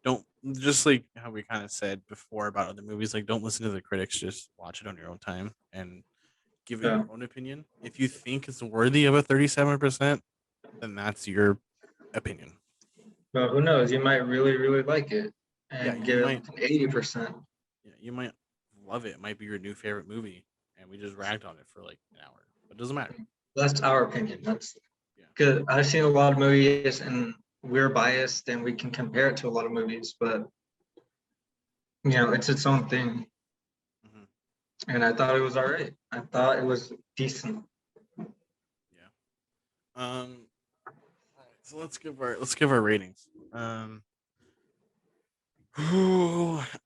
don't just like how we kind of said before about other movies. Like, don't listen to the critics. Just watch it on your own time and give it Yeah. your own opinion. If you think it's worthy of a 37%, then that's your opinion. But who knows? You might really, really like it Yeah, and you give it might. like an 80%. Yeah, you might love it. It might be your new favorite movie, and we just ragged on it for like an hour. But it doesn't matter. That's our opinion. That's Yeah. because I've seen a lot of movies and we're biased and we can compare it to a lot of movies, but it's its own thing. hmm And I thought it was all right. I thought it was decent. Yeah. All right, so let's give our ratings. Out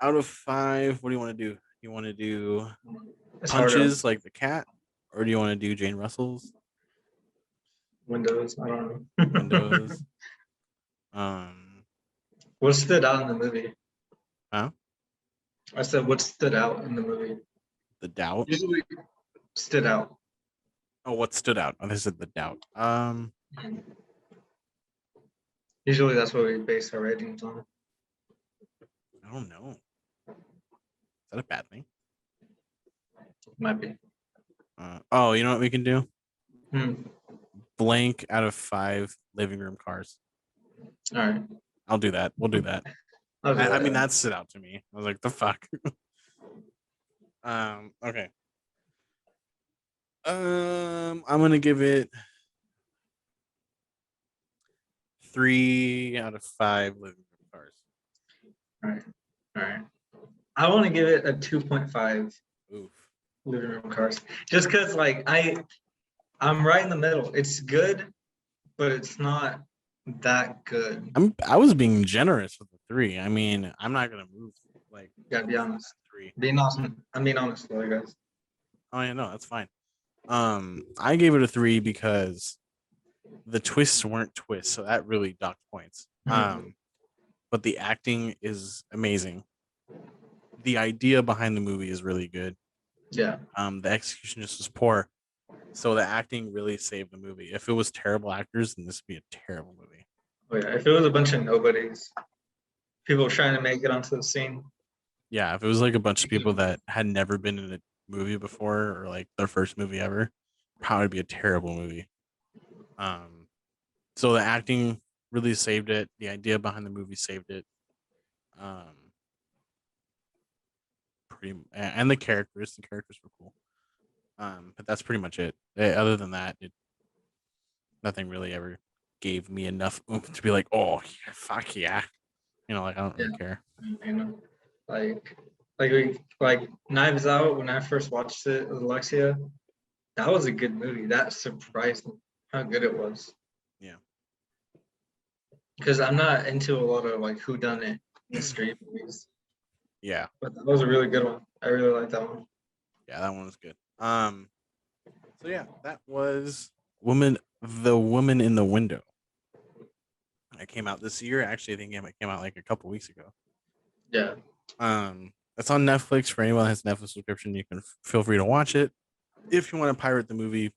of 5, what do you want to do? You want to do It's harder. punches like the cat, or do you want to do Jane Russell's Windows. I don't know. windows? What stood out in the movie? Huh? I said what stood out in the movie. The doubt. Usually stood out. Oh, what stood out? Oh, this is the doubt. Usually that's what we base our ratings on. I don't know. Is that a bad thing? Might be. Oh, you know what we can do? Hmm. Blank out of 5 living room cars. All right. I'll do that. We'll do that. I'll do I that. mean, that stood out to me. I was like, the fuck. Okay. I'm gonna give it 3 out of 5 living room cars. All right. All right. I want to give it a 2.5 Oof. living room cars. Just because like I'm right in the middle. It's good, but it's not that good. I was being generous with the 3. I mean, I'm not gonna move like Gotta be honest. 3. Being awesome. I'm being honest with you guys. Oh yeah, no, that's fine. I gave it a 3 because the twists weren't twists, so that really docked points. Mhm. But the acting is amazing. The idea behind the movie is really good. Yeah. The execution just was poor. So the acting really saved the movie. If it was terrible actors, then this would be a terrible movie. Oh yeah. If it was a bunch of nobodies, people trying to make it onto the scene. Yeah, if it was like a bunch of people that had never been in a movie before or like their first movie ever, probably be a terrible movie. So the acting really saved it. The idea behind the movie saved it. And the characters were cool. But that's pretty much it. Other than that, nothing really ever gave me enough oomph to be like, oh, yeah, fuck yeah. Like I don't really care. You know, like Knives Out. When I first watched it with Alexia, that was a good movie. That surprised me how good it was. Yeah. Because I'm not into a lot of like whodunit mystery movies, Yeah. but that was a really good one. I really like that one. Yeah, that one was good. So yeah, that was The Woman in the Window. It came out this year. Actually, I think it came out like a couple weeks ago. Yeah. It's on Netflix. For anyone that has Netflix subscription, you can feel free to watch it. If you want to pirate the movie,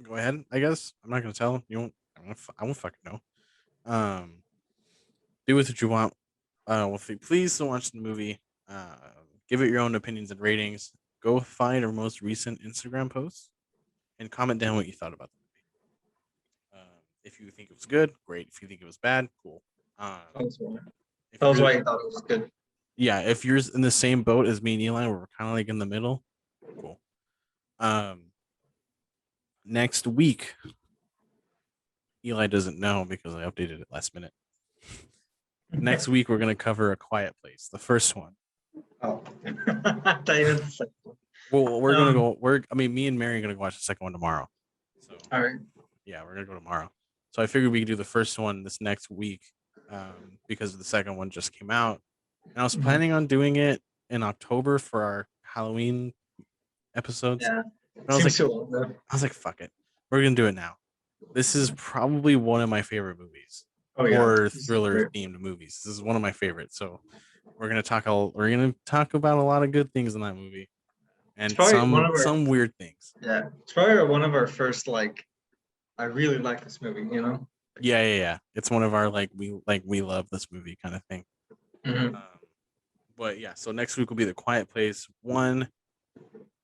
go ahead. I guess I'm not gonna tell you. Won't. I won't fucking know. Do with what you want. Please don't watch the movie. Give it your own opinions and ratings. Go find our most recent Instagram posts and comment down what you thought about the movie. If you think it was good, great. If you think it was bad, cool. That was why you thought it was good. Yeah, if you're in the same boat as me and Eli, where we're kind of like in the middle, cool. Next week, Eli doesn't know because I updated it last minute. Next week, we're gonna cover A Quiet Place, the first one. Oh, I thought you meant the second one. Well, we're gonna go. Me and Mary are gonna go watch the second one tomorrow. So All right. yeah, we're gonna go tomorrow. So I figured we could do the first one this next week, because the second one just came out, and I was planning on doing it in October for our Halloween episodes. Yeah. But I was like, fuck it, we're gonna do it now. This is probably one of my favorite movies. Oh yeah. horror This is thriller great. themed movies. This is one of my favorites. So we're gonna talk about a lot of good things in that movie, It's and probably one of our some weird things. yeah. It's probably one of our first like I really like this movie. You know. Yeah. It's one of our we love this movie kind of thing. Mhm. But yeah, so next week will be The Quiet Place 1.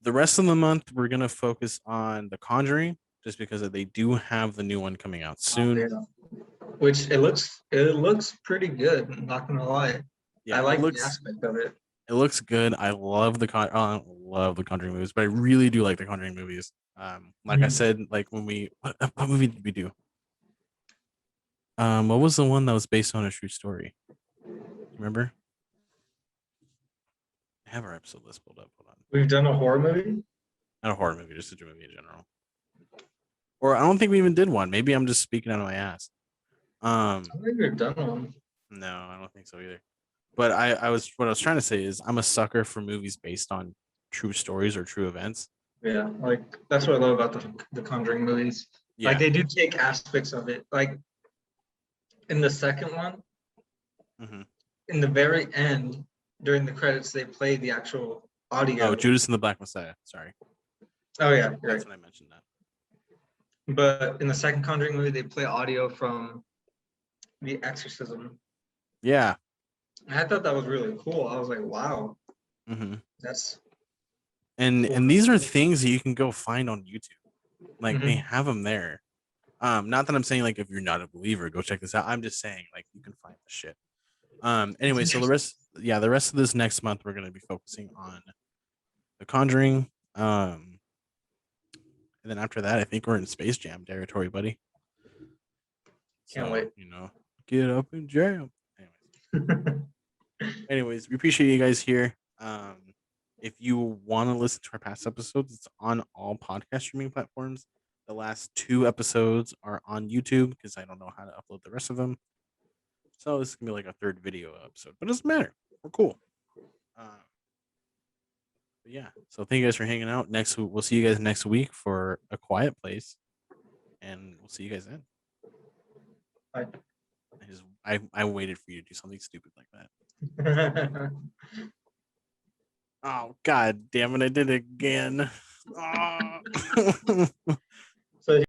The rest of the month we're gonna focus on The Conjuring, just because they do have the new one coming out soon. Yeah. Which it looks pretty good. I'm not gonna lie. Yeah, I like it the aspect of it. looks good. I love love the Conjuring movies, but I really do like the Conjuring movies. Like I Mhm. said, like when what movie did we do? What was the one that was based on a true story? Remember? I have our episode list pulled up. Hold on. We've done a horror movie. Not a horror movie, just a dream movie in general. Or I don't think we even did one. Maybe I'm just speaking out of my ass. I think we've done one. No, I don't think so either. But what I was trying to say is I'm a sucker for movies based on true stories or true events. Yeah, like that's what I love about the Conjuring movies. Yeah. Like they do take aspects of it. Like in the second one, Mm-hmm. in the very end, during the credits, they play the actual audio. Oh, Judas and the Black Messiah. Sorry. Oh yeah, That's right. when I mentioned that. But in the second Conjuring movie, they play audio from the exorcism. Yeah. And I thought that was really cool. I was like, wow, Mm-hmm. that's And these are things that you can go find on YouTube. Like they Mhm. have them there. Not that I'm saying like if you're not a believer, go check this out. I'm just saying like you can find the shit. Anyway, so the rest of this next month we're gonna be focusing on The Conjuring. And then after that, I think we're in Space Jam territory, buddy. Can't wait. Get up and jam. Anyways, we appreciate you guys here. If you want to listen to our past episodes, it's on all podcast streaming platforms. The last 2 episodes are on YouTube because I don't know how to upload the rest of them. So this is gonna be like a third video episode, but it doesn't matter. We're cool. But yeah, so thank you guys for hanging out. We'll see you guys next week for A Quiet Place, and we'll see you guys then. Bye. I waited for you to do something stupid like that. Oh god damn it! I did it again. Oh.